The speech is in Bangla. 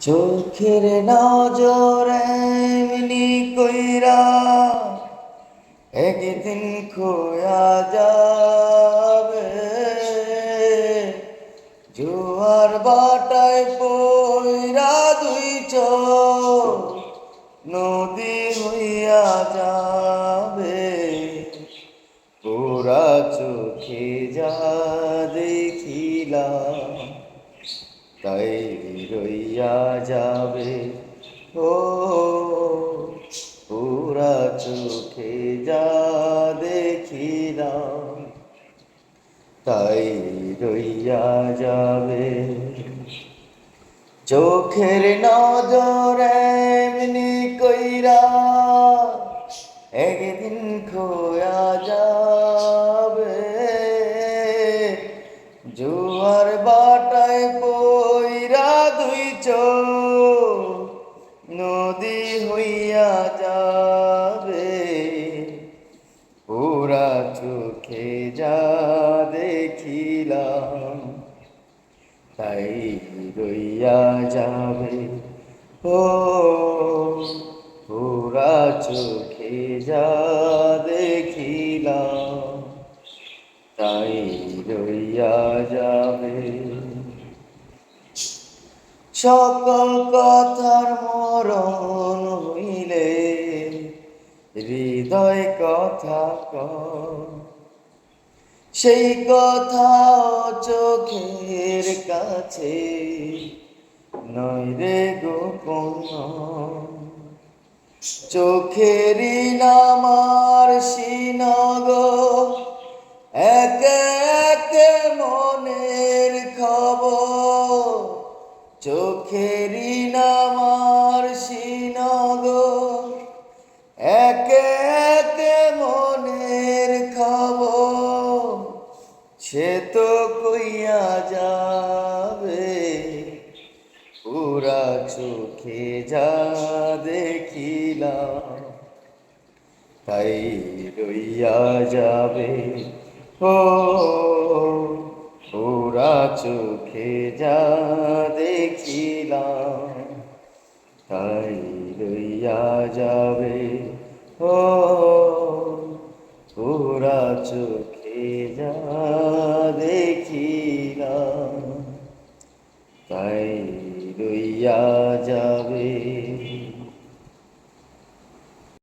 চোখের নজর এমনি কইরা একদিন খোয়া যাবে। জোয়ার বাটায় পইরা দুই চোখ নদী হইয়া যাবে। পুরা চোখে যা দেখিলাম তাই রইয়া যাবে। ও পুরা চোখে যা দেখিলাম তাই রইয়া যাবে। চোখের নজর এমনি কইরা একদিন খোয়া যাবে। জোয়ার বাটায় পইরা দুই চোখ নদী হইয়া যাবে। পুরা চোখে যা দেখিলাম তাই রইয়া যাবে। ও পুরা চোখে যা দেখিলাম তাই রইয়া যাবে। সকল কথার মরণ হইলে হৃদয় কথা কয়, সেই কথা চোখের কাছে নয় রে গোপন। চোখেরই নামার সিনগ একে একে মনের খবর। চোখেরই নামার সিনগ একে একে মনের খবর। সে তো কইয়া যাবে পুরা চোখে যা দেখিলাম তাই রইয়া যাবে। ও পুরা চোখে যা দেখিলাম তাই রইয়া যাবে। ও পুরা চোখে যা দেখিলাম তাই রইয়া যাবে।